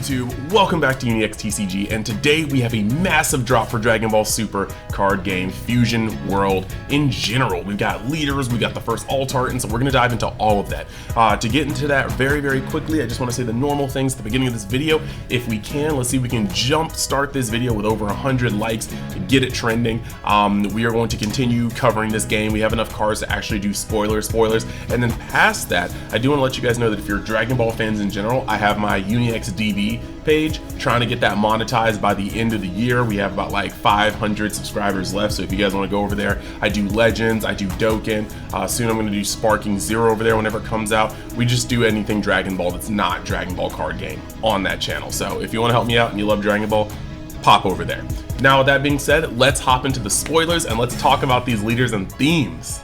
YouTube? Welcome back to UniX TCG, and today we have a massive drop for Dragon Ball Super card game Fusion World in general. We've got leaders, we got the first alt art, and so we're going to dive into all of that. To get into that very quickly, I just want to say the normal things at the beginning of this video. If we can, let's see if we can jump start this video with over 100 likes to get it trending. We are going to continue covering this game. We have enough cards to actually do spoilers, and then past that, I do want to let you guys know that if you're Dragon Ball fans in general, I have my UniX DB page, trying to get that monetized by the end of the year. We have about like 500 subscribers left, so if you guys want to go over there, I do Legends, I do Dokkan, soon I'm going to do Sparking Zero over there whenever it comes out. We just do anything Dragon Ball that's not Dragon Ball card game on that channel, so if you want to help me out and you love Dragon Ball, pop over there. Now with that being said, let's hop into the spoilers and let's talk about these leaders and themes.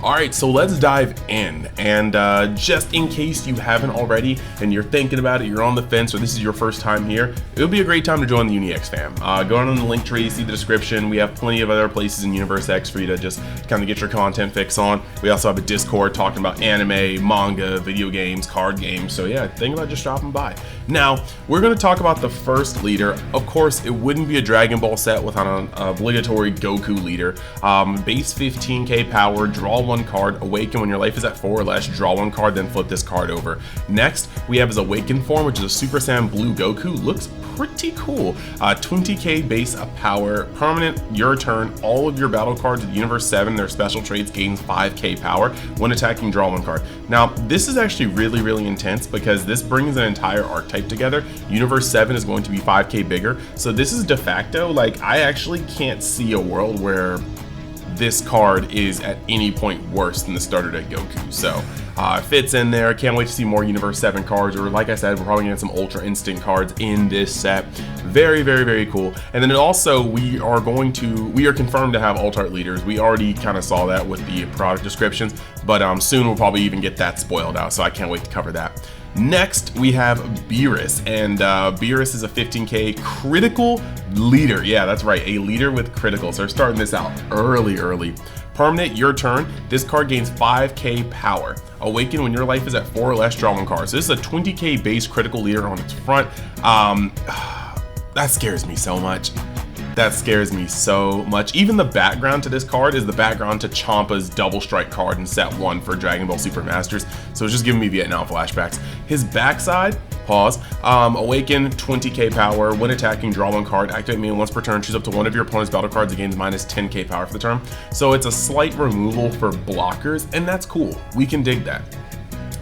Alright, so let's dive in, and just in case you haven't already and you're thinking about it, you're on the fence, or this is your first time here, it would be a great time to join the UniX fam. Go on the link tree, see the description. We have plenty of other places in Universe X for you to just kind of get your content fix on. We also have a Discord talking about anime, manga, video games, card games, so yeah, think about just dropping by. Now, we're going to talk about the first leader. Of course, it wouldn't be a Dragon Ball set without an obligatory Goku leader. Base 15k power, draw one card, awaken when your life is at 4 or less, draw one card, then flip this card over. Next, we have his awakened form, which is a Super Saiyan Blue Goku. Looks pretty cool. 20k base of power, permanent, your turn. All of your battle cards at Universe 7, their special traits, gains 5k power. When attacking, draw one card. Now, this is actually really intense because this brings an entire archetype together. Universe 7 is going to be 5k bigger, so this is de facto, like, I actually can't see a world where this card is at any point worse than the starter deck Goku. So fits in there. Can't wait to see more Universe 7 cards, or like I said, we're probably gonna get some Ultra Instinct cards in this set. Very cool. And then also we are confirmed to have alt art leaders. We already kind of saw that with the product descriptions, but soon we'll probably even get that spoiled out, so I can't wait to cover that. Next, we have Beerus, and Beerus is a 15k critical leader. Yeah, that's right, a leader with critical. So we're starting this out early. Permanent, your turn. This card gains 5k power. Awaken when your life is at 4 or less, draw one card. So this is a 20k base critical leader on its front. That scares me so much. That scares me so much. Even the background to this card is the background to Champa's Double Strike card in set 1 for Dragon Ball Super Masters, so it's just giving me Vietnam flashbacks. His backside, pause, awaken, 20k power. When attacking, draw one card, activate main once per turn, choose up to one of your opponent's battle cards and gains minus 10k power for the turn. So it's a slight removal for blockers, and that's cool. We can dig that.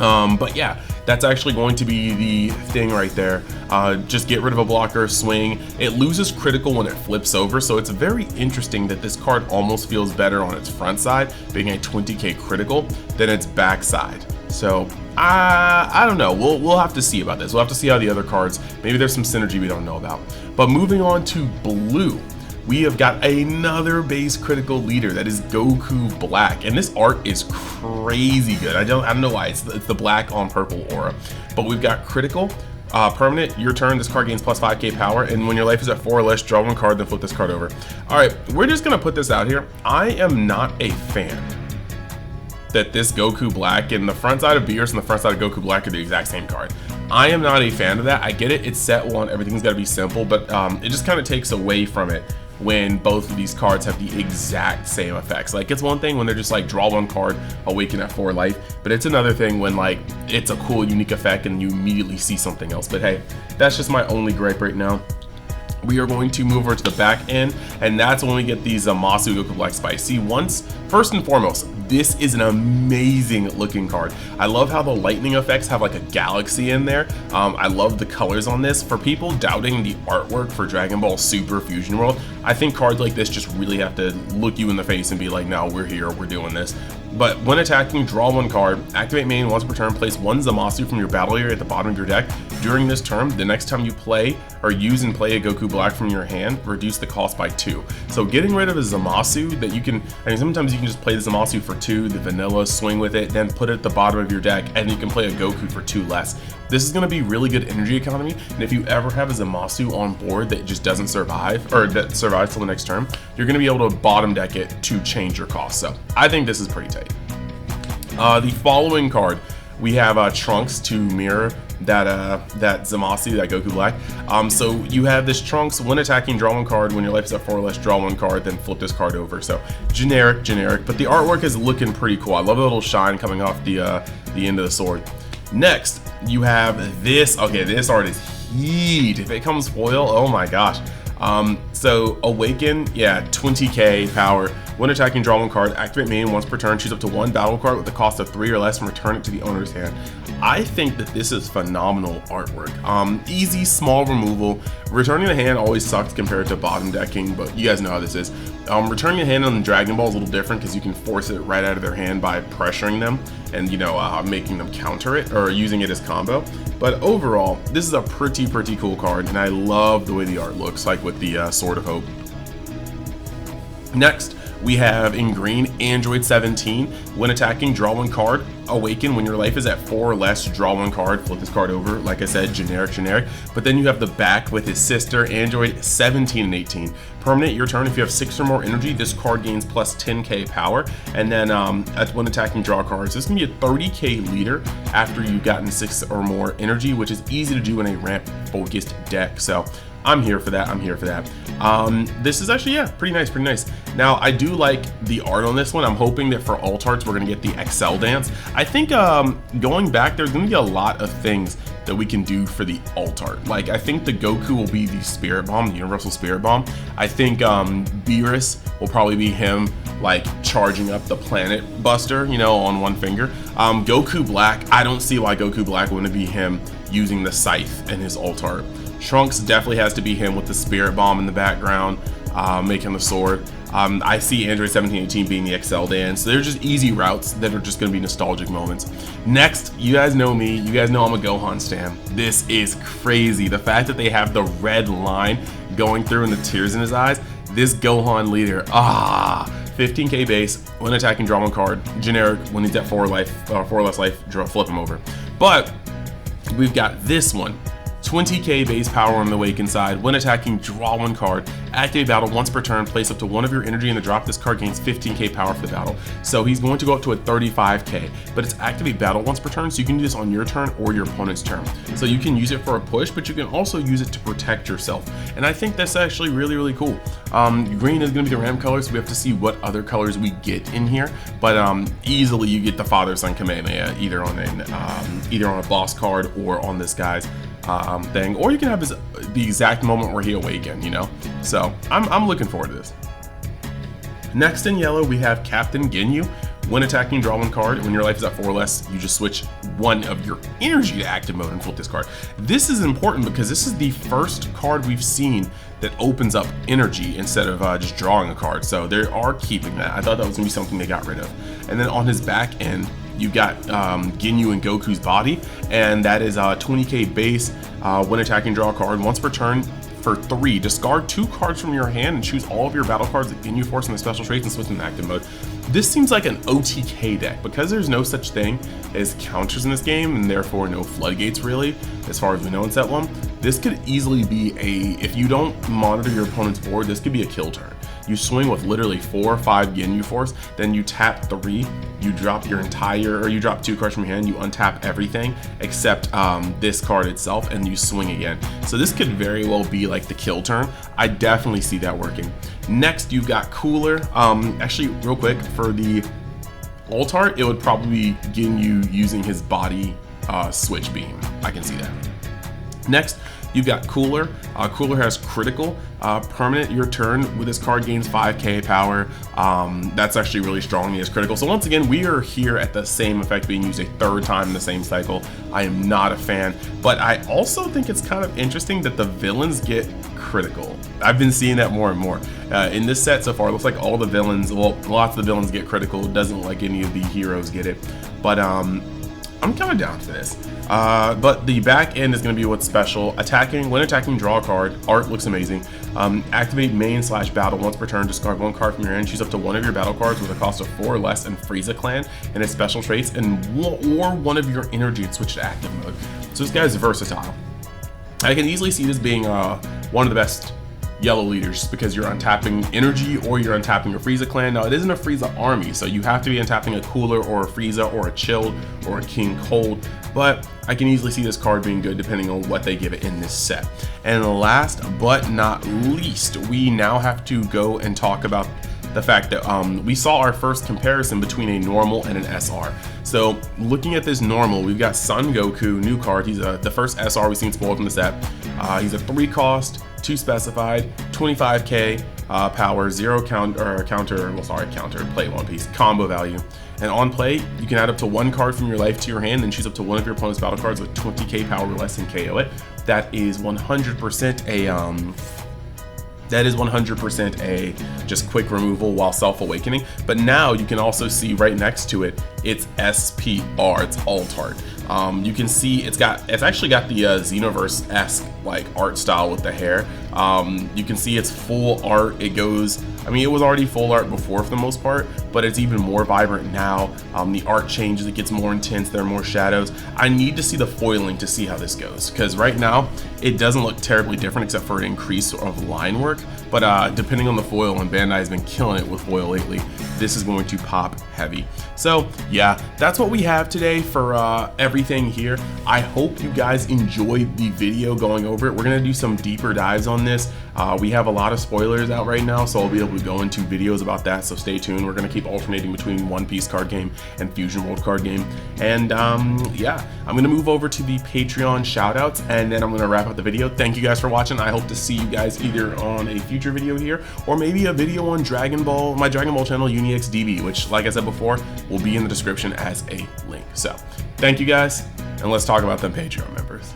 But yeah, that's actually going to be the thing right there. Just get rid of a blocker, swing. It loses critical when it flips over, so it's very interesting that this card almost feels better on its front side, being a 20k critical, than its back side. So I don't know. We'll have to see about this. We'll have to see how the other cards, maybe there's some synergy we don't know about. But moving on to blue, we have got another base critical leader, that is Goku Black, and this art is crazy good. I don't know why, it's the black on purple aura, but we've got critical, permanent, your turn, this card gains plus 5k power, and when your life is at 4 or less, draw one card, then flip this card over. Alright, we're just gonna put this out here. I am not a fan that this Goku Black and the front side of Beerus and the front side of Goku Black are the exact same card. I am not a fan of that. I get it, it's set 1, everything's got to be simple, but it just kind of takes away from it when both of these cards have the exact same effects. Like, it's one thing when they're just like draw one card, awaken at 4 life, but it's another thing when like it's a cool unique effect and you immediately see something else. But hey, that's just my only gripe right now. We are going to move over to the back end, and that's when we get these Zamasu Goku Black Spice. See, first and foremost, this is an amazing looking card. I love how the lightning effects have like a galaxy in there. I love the colors on this. For people doubting the artwork for Dragon Ball Super Fusion World, I think cards like this just really have to look you in the face and be like, no, we're here, we're doing this. But when attacking, draw one card, activate main once per turn, place one Zamasu from your battle area at the bottom of your deck. During this turn, the next time you play or use and play a Goku Black from your hand, reduce the cost by 2. So getting rid of a Zamasu that you can, I mean, sometimes you can just play the Zamasu for 2, the vanilla, swing with it, then put it at the bottom of your deck, and you can play a Goku for 2 less. This is going to be really good energy economy, and if you ever have a Zamasu on board that just doesn't survive, or that survives till the next turn, you're going to be able to bottom deck it to change your cost. So I think this is pretty tight. The following card, we have Trunks to mirror that Zamasu, that Goku Black. So you have this Trunks, when attacking, draw 1 card. When your life is at 4 or less, draw 1 card, then flip this card over. So generic, but the artwork is looking pretty cool. I love the little shine coming off the end of the sword. Next, you have this. Okay, this art is heat. If it comes foil, oh my gosh. So Awaken, yeah, 20k power. When attacking, draw 1 card, activate main once per turn, choose up to 1 battle card with the cost of 3 or less and return it to the owner's hand. I think that this is phenomenal artwork. Easy, small removal. Returning the hand always sucks compared to bottom decking, but you guys know how this is. Returning the hand on Dragon Ball is a little different because you can force it right out of their hand by pressuring them and, you know, making them counter it or using it as combo. But overall, this is a pretty cool card, and I love the way the art looks, like with the Sword of Hope. Next, we have in green, Android 17. When attacking, draw 1 card. Awaken, when your life is at 4 or less, draw 1 card, flip this card over. Like I said, generic. But then you have the back with his sister, Android 17 and 18. Permanent, your turn. If you have 6 or more energy, this card gains plus 10k power. And then when attacking, draw cards. This can be a 30k leader after you've gotten 6 or more energy, which is easy to do in a ramp focused deck. So I'm here for that. This is actually, yeah, pretty nice. Now, I do like the art on this one. I'm hoping that for alt arts, we're gonna get the Excel dance. I think going back, there's gonna be a lot of things that we can do for the alt art. Like, I think the Goku will be the Spirit Bomb, the Universal Spirit Bomb. I think Beerus will probably be him, like, charging up the Planet Buster, you know, on 1 finger. Goku Black, I don't see why Goku Black wouldn't be him using the scythe in his alt art. Trunks definitely has to be him with the Spirit Bomb in the background, making the sword. I see Android 17, 18 being the Excel dance. So they're just easy routes that are just going to be nostalgic moments. Next, you guys know me. You guys know I'm a Gohan stan. This is crazy. The fact that they have the red line going through and the tears in his eyes. This Gohan leader, 15k base. When attacking, draw 1 card. Generic, when he's at 4 or less life, flip him over. But we've got this one. 20k base power on the Awaken side. When attacking, draw 1 card. Activate battle once per turn. Place up to 1 of your energy in the drop. This card gains 15k power for the battle. So he's going to go up to a 35k, but it's activate battle once per turn, so you can do this on your turn or your opponent's turn. So you can use it for a push, but you can also use it to protect yourself. And I think that's actually really cool. Green is going to be the ramp color, so we have to see what other colors we get in here. But easily you get the Father-Son Kamehameha either on a boss card or on this guy's thing, or you can have the exact moment where he awakened, you know. So I'm looking forward to this. Next in yellow, we have Captain Ginyu. When attacking, draw 1 card. When your life is at 4 or less, you just switch 1 of your energy to active mode and flip this card. This is important because this is the first card we've seen that opens up energy instead of just drawing a card. So they are keeping that. I thought that was gonna be something they got rid of. And then on his back end, you've got Ginyu and Goku's body, and that is 20k base. When attacking, draw a card once per turn. For 3, discard 2 cards from your hand and choose all of your battle cards that Ginyu Force and the special traits and switch them to active mode. This seems like an OTK deck because there's no such thing as counters in this game, and therefore no floodgates really, as far as we know in set 1. This could easily be if you don't monitor your opponent's board, this could be a kill turn. You swing with literally 4 or 5 Ginyu Force, then you tap 3, you drop your you drop 2 cards from your hand, you untap everything except this card itself, and you swing again. So this could very well be like the kill turn. I definitely see that working. Next, you've got Cooler. Actually, real quick, for the alt art, it would probably be Ginyu using his body switch beam. I can see that. Next, you've got Cooler. Cooler has critical. Permanent, your turn. With this card gains 5k power. That's actually really strong. He has critical. So once again, we are here at the same effect being used a 3rd time in the same cycle. I am not a fan, but I also think it's kind of interesting that the villains get critical. I've been seeing that more and more. In this set so far, it looks like all the villains, well, lots of the villains get critical. It doesn't like any of the heroes get it. But I'm kind of down for this. But the back end is going to be what's special. When attacking, draw a card. Art looks amazing. Activate main/battle once per turn. Discard 1 card from your hand. Choose up to 1 of your battle cards with a cost of 4 or less and Frieza Clan and its special traits, or 1 of your energy and switch to active mode. So this guy's versatile. I can easily see this being one of the best yellow leaders because you're untapping energy or you're untapping a Frieza clan. Now it isn't a Frieza army, so you have to be untapping a Cooler or a Frieza or a Chilled or a King Cold, but I can easily see this card being good depending on what they give it in this set. And last but not least, we now have to go and talk about the fact that we saw our first comparison between a normal and an SR. So looking at this normal, we've got Son Goku, new card. He's the first SR we've seen spoiled from the set. He's a 3 cost, 2 specified, 25k power, 0 counter, play 1 piece, combo value. And on play, you can add up to 1 card from your life to your hand, then choose up to 1 of your opponent's battle cards with 20k power or less and KO it. That is 100% a just quick removal while self-awakening. But now you can also see right next to it, it's SPR, it's alt art. You can see it's actually got the Xenoverse-esque like art style with the hair. You can see it's full art. It goes, I mean, it was already full art before for the most part, but it's even more vibrant now. The art changes, it gets more intense, there are more shadows. I need to see the foiling to see how this goes, because right now it doesn't look terribly different except for an increase of line work, but depending on the foil, and Bandai has been killing it with foil lately, this is going to pop heavy. So yeah, that's what we have today for everything here. I hope you guys enjoyed the video going over it. We're gonna do some deeper dives on this. We have a lot of spoilers out right now, so I'll be able to go into videos about that, so stay tuned. We're gonna keep alternating between One Piece card game and Fusion World card game. And yeah, I'm gonna move over to the Patreon shoutouts, and then I'm gonna wrap up the video. Thank you guys for watching. I hope to see you guys either on a future video here, or maybe a video on Dragon Ball, my Dragon Ball channel, UniXDB, which, like I said before, will be in the description as a link. So thank you guys, and let's talk about them Patreon members.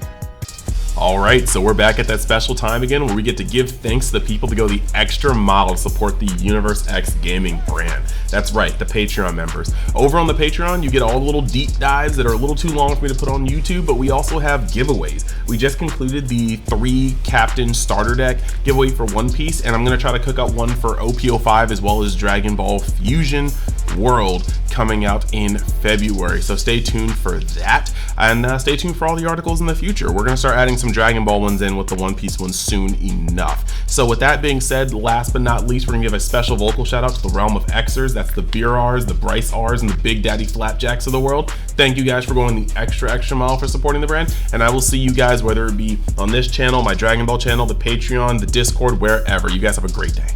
All right, so we're back at that special time again where we get to give thanks to the people to go the extra mile to support the Universe X Gaming brand. That's right, the Patreon members. Over on the Patreon, you get all the little deep dives that are a little too long for me to put on YouTube, but we also have giveaways. We just concluded the 3 Captain Starter Deck giveaway for One Piece, and I'm gonna try to cook up one for OP05 as well as Dragon Ball Fusion World coming out in February. So stay tuned for that, and stay tuned for all the articles in the future. We're gonna start adding some Dragon Ball ones in with the One Piece ones soon enough. So with that being said, last but not least, we're gonna give a special vocal shout out to the realm of Xers. That's the Beer R's, the Bryce R's, and the Big Daddy Flapjacks of the world. Thank you guys for going the extra mile for supporting the brand, and I will see you guys whether it be on this channel, my Dragon Ball channel, the Patreon, the Discord, wherever. You guys have a great day.